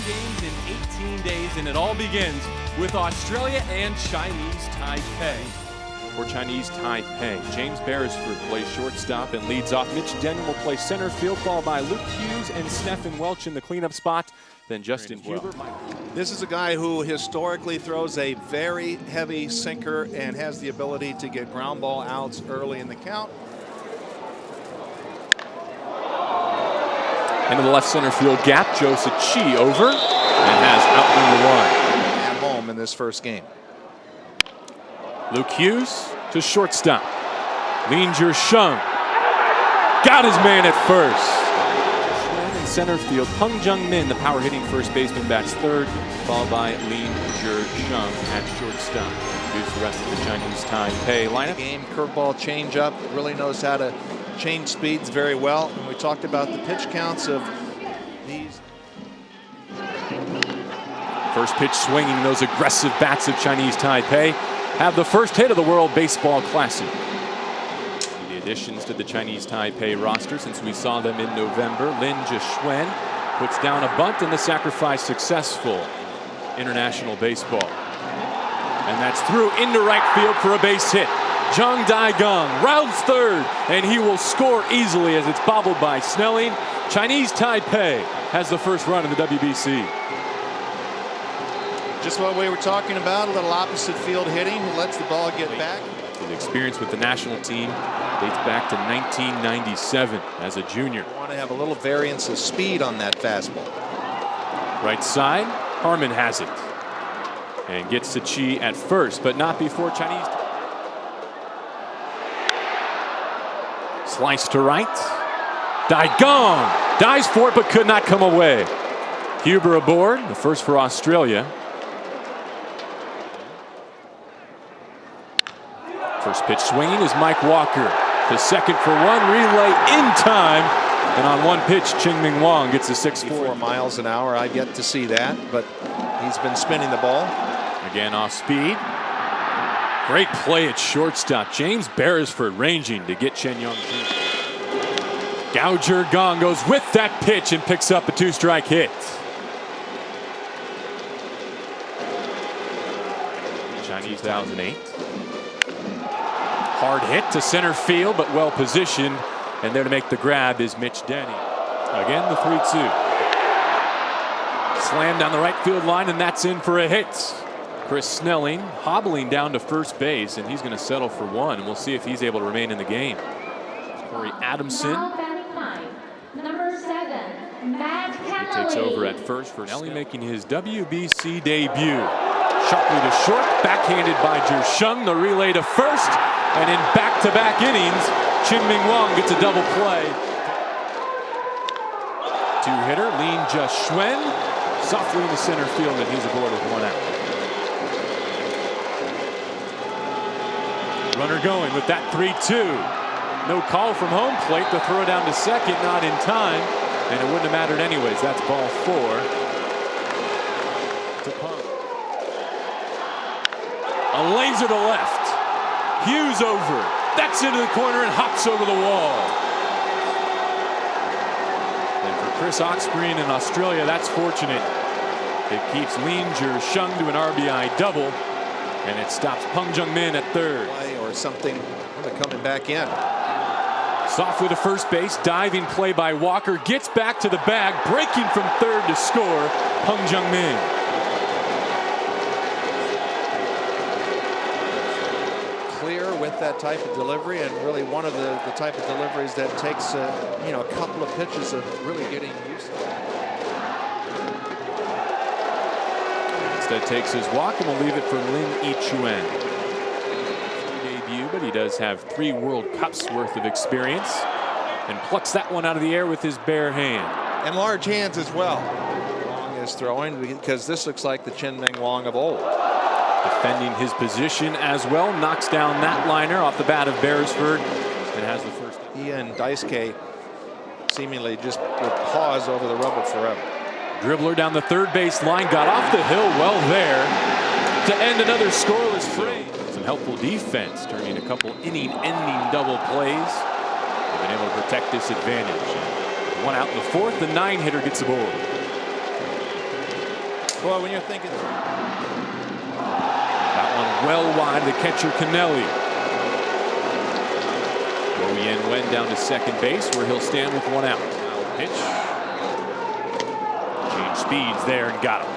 games in 18 days, and it all begins with Australia and Chinese Taipei. For Chinese Taipei, James Beresford plays shortstop and leads off. Mitch Denyon will play center field, followed by Luke Hughes and Stephen Welch in the cleanup spot. Then Justin Huber. This is a guy who historically throws a very heavy sinker and has the ability to get ground ball outs early in the count. Into the left center field gap, Joseph Chi over and has out number one. At home in this first game. Luke Hughes to shortstop. Lin Sheng got his man at first. In center field, Peng Jung-min, the power hitting first baseman, bats third, followed by Lin Sheng at shortstop. Here's the rest of the Chinese Taipei lineup. Game curveball changeup, really knows how to change speeds very well. And we talked about the pitch counts of these. First pitch swinging, those aggressive bats of Chinese Taipei have the first hit of the World Baseball Classic. The additions to the Chinese Taipei roster since we saw them in November. Lin Sheng puts down a bunt and the sacrifice successful. International baseball. And that's through into right field for a base hit. Zhang Daigong rounds third, and he will score easily as it's bobbled by Snelling. Chinese Taipei has the first run in the WBC. Just what we were talking about, a little opposite field hitting, lets the ball get back. His experience with the national team dates back to 1997 as a junior. You want to have a little variance of speed on that fastball. Right side, Harmon has it. And gets to Chi at first, but not before Chinese. Slice to right. Daigong dives for it, but could not come away. Huber aboard, the first for Australia. First pitch swinging is Mike Walker. To second for one, relay in time. And on one pitch, Ching-Ming Wang gets a 6-4. miles an hour. I've yet to see that, but he's been spinning the ball. Again off speed. Great play at shortstop. James Beresford ranging to get Chen Yong. Gao Zhigong goes with that pitch and picks up a two-strike hit. Chinese 2008. Hard hit to center field, but well positioned. And there to make the grab is Mitch Denny. Again, the 3-2. Slam down the right field line, and that's in for a hit. Chris Snelling hobbling down to first base, and he's going to settle for one. And we'll see if he's able to remain in the game. Corey Adamson. Number 7, Matt He takes over at first for Snelling, making his WBC debut. Sharply to short, backhanded by Sheng. The relay to first, and in back-to-back innings, Ching-Ming Wang gets a double play. Two-hitter, Lin Sheng, softly into center field, and he's aboard with one out. Runner going with that 3-2. No call from home plate. The throw down to second, not in time, and it wouldn't have mattered anyways. That's ball 4 to Peng. A laser to left. Hughes over. That's into the corner and hops over the wall. And for Chris Oxbreen in Australia, that's fortunate. It keeps Lin Sheng to an RBI double, and it stops Peng Jung-min at third. Or something coming back in. Softly to first base, diving play by Walker, gets back to the bag, breaking from third to score, Peng Jung-min. Clear with that type of delivery, and really one of the type of deliveries that takes a couple of pitches of really getting used to. Instead takes his walk, and will leave it for Lin Yichuan. Debut, but he does have 3 World Cups worth of experience, and plucks that one out of the air with his bare hand. And large hands as well. Wang is throwing, because this looks like the Ching-Ming Wang of old. Defending his position as well, knocks down that liner off the bat of Beresford and has the first. He and Daisuke seemingly just would pause over the rubber forever. Dribbler down the third base line, got off the hill well there to end another scoreless frame. Some helpful defense, turning a couple inning-ending double plays. They've been able to protect this advantage. One out in the fourth, the 9-hitter gets aboard. Well, when you're thinking. That one well wide, the catcher Kennelly. Wen down to second base where he'll stand with one out. Now pitch. Change speeds there and got him.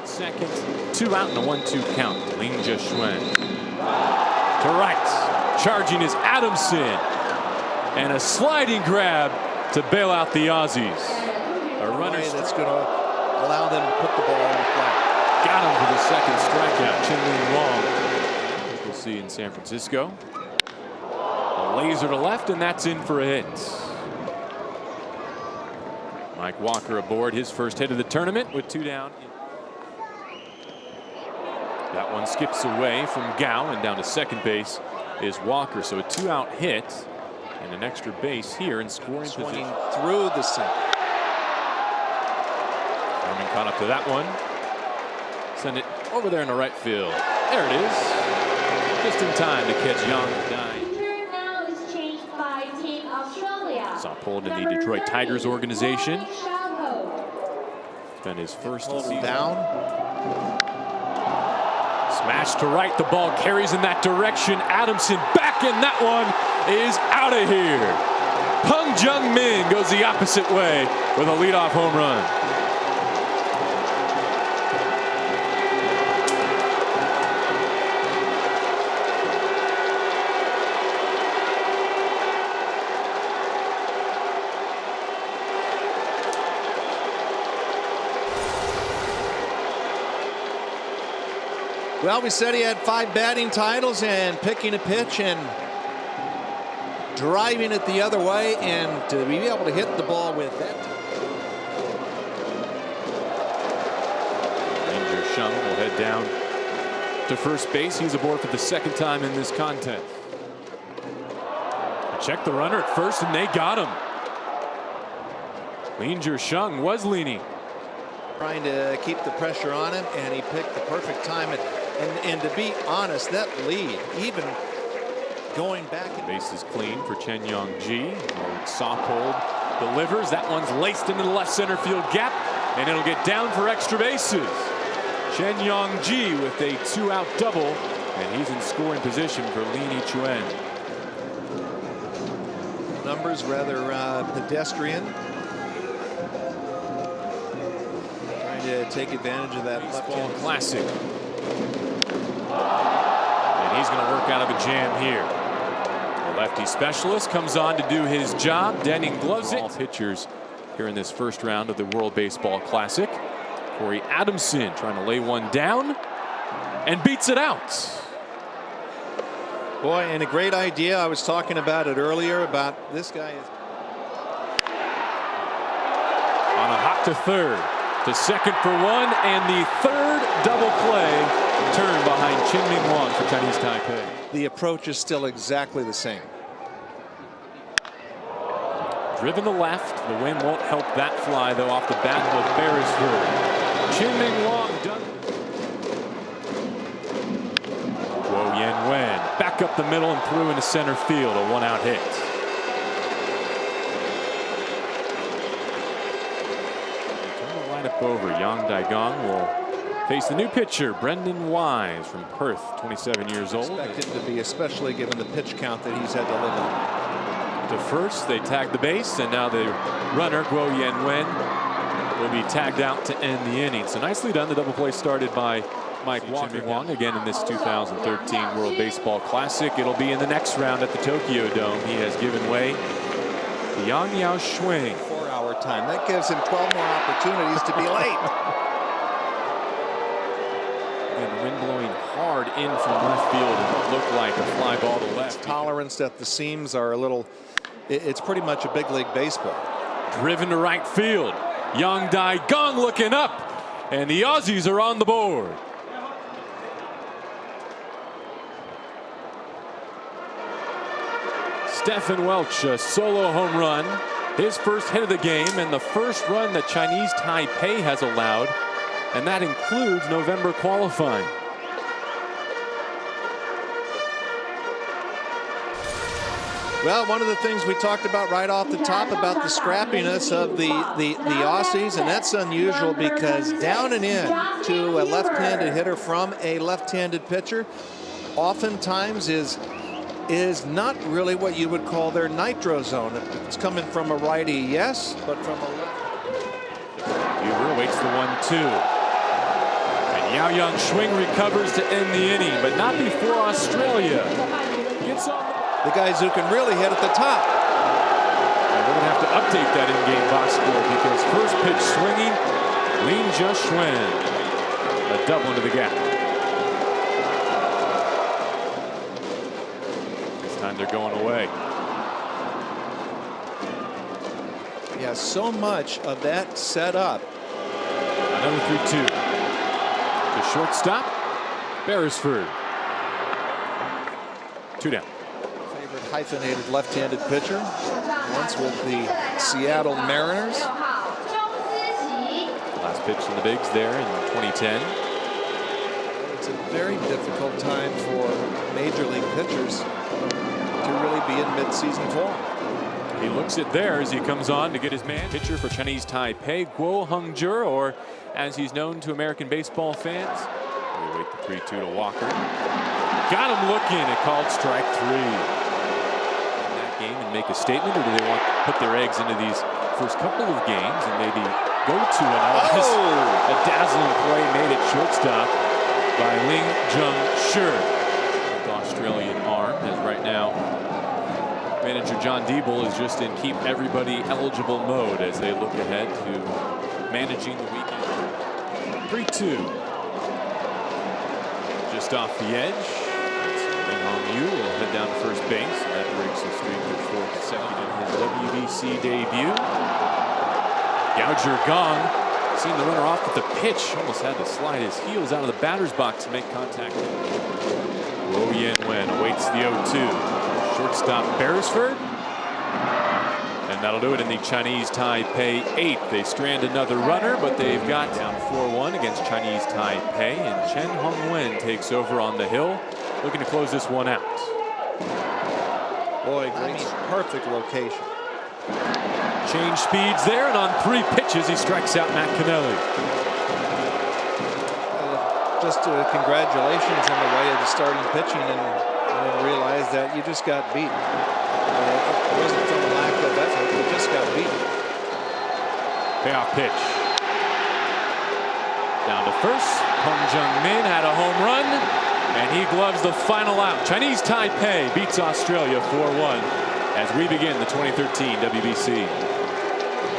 Second, 2 out and a 1-2 count. Ling Jia-Shuen. To right. Charging is Adamson. And a sliding grab to bail out the Aussies. A runner that's going to allow them to put the ball on the flat. Got him for the second strikeout. Chin-Ling Wong. We'll see in San Francisco. Laser to left, and that's in for a hit. Mike Walker aboard his first hit of the tournament with 2 down. That one skips away from Gao, and down to second base is Walker. So a 2-out hit and an extra base here in scoring position. Through the center. Herman caught up to that one. Send it over there in the right field. There it is. Just in time to catch Yang Dai. Saw pulled in the Detroit Tigers organization. Then his first season. Down. Smash to right. The ball carries in that direction. Adamson back, and that one is out of here. Peng Jung-min goes the opposite way with a leadoff home run. Well, we said he had 5 batting titles, and picking a pitch and driving it the other way, and to be able to hit the ball with that. Ranger Shung will head down to first base. He's aboard for the second time in this contest. Check the runner at first, and they got him. Ranger Shung was leaning. Trying to keep the pressure on him, and he picked the perfect time. And to be honest, that lead, even going back. Base is clean for Chen Yong-ji. Soft hold delivers. That one's laced into the left center field gap, and it'll get down for extra bases. Chen Yong-ji with a 2-out double, and he's in scoring position for Lini Chuen. Numbers rather pedestrian. Trying to take advantage of that baseball classic. And he's going to work out of a jam here. The lefty specialist comes on to do his job. Denning gloves it. All pitchers here in this first round of the World Baseball Classic. Corey Adamson trying to lay one down and beats it out. Boy, and a great idea. I was talking about it earlier about this guy. On a hop to third, to second for one, and the third double play turn behind Chin-Ming Wang for Chinese Taipei. The approach is still exactly the same. Driven to left. The wind won't help that fly, though, off the bat of Beresford. Chin-Ming Wang done. Guo Yan-Wen back up the middle and through into center field. A 1-out hit. Turn the lineup over. Yang Daigong will face the new pitcher, Brendan Wise from Perth, 27 years old. Expected to be, especially given the pitch count that he's had to live on. To first, they tag the base, and now the runner, Guo Yan-Wen, will be tagged out to end the inning. So nicely done. The double play started by Mike Walker. Wang again in this 2013 World Baseball Classic. It'll be in the next round at the Tokyo Dome. He has given way to Yang Yao-Shuang. 4-hour time. That gives him 12 more opportunities to be late. And the wind blowing hard in from left field, and it looked like a fly ball to left. Tolerance at the seams are a little. It's pretty much a big league baseball. Driven to right field. Yang Daigong looking up, and the Aussies are on the board. Stephen Welch, a solo home run, his first hit of the game, and the first run that Chinese Taipei has allowed, and that includes November qualifying. Well, one of the things we talked about right off the top about the scrappiness of the Aussies, and that's unusual because down and in to a left-handed hitter from a left-handed pitcher oftentimes is not really what you would call their nitro zone. It's coming from a righty, yes, but from a left. Huber waits the 1-2. And Yao Yang Swing recovers to end the inning, but not before Australia gets on the guys who can really hit at the top. And we're going to have to update that in-game box score because first pitch swinging, Lin Jia-Xuan, a double into the gap. This time they're going away. Yeah, so much of that set up. Another 3-2. The shortstop, Beresford. 2 down. Favorite hyphenated left-handed pitcher, once with the Seattle Mariners. Last pitch in the bigs there in 2010. It's a very difficult time for major league pitchers to really be in mid-season form. He looks it there as he comes on to get his man. Pitcher for Chinese Taipei, Guo Hengzhi, or as he's known to American baseball fans. We wait the 3-2 to Walker. Got him looking. It called strike 3. In that game and make a statement, or do they want to put their eggs into these first couple of games and maybe go to another? A dazzling play made at shortstop by Ling Jung-shi. With Australian arm, as right now manager John Diebel is just in keep everybody eligible mode as they look ahead to managing the weekend. 3-2. Just off the edge. Ling Hong-yu will head down to first base. And that breaks the streak of 4 consecutive in his WBC debut. Gouger Gong seeing the runner off with the pitch. Almost had to slide his heels out of the batter's box to make contact. Guo Yan-wen awaits the 0-2. Shortstop Beresford. And that'll do it in the Chinese Taipei 8th. They strand another runner, but they've got down 4-1 against Chinese Taipei. And Chen Hongwen takes over on the hill, looking to close this one out. Boy, perfect location. Change speeds there, and on 3 pitches, he strikes out Matt Kennelly. Just congratulations on the way of the starting pitching and realize that you just got beat. It wasn't from a lack of effort, you just got beat. Payoff pitch. Down to first. Peng Jung-min had a home run, and he gloves the final out. Chinese Taipei beats Australia 4-1 as we begin the 2013 WBC.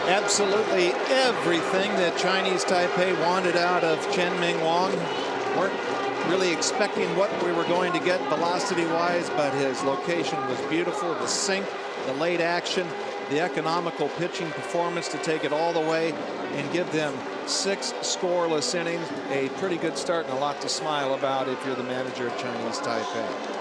Absolutely everything that Chinese Taipei wanted out of Chen Ming Wong. Weren't really expecting what we were going to get velocity-wise, but his location was beautiful. The sink, the late action, the economical pitching performance to take it all the way and give them 6 scoreless innings. A pretty good start and a lot to smile about if you're the manager of Chinese Taipei.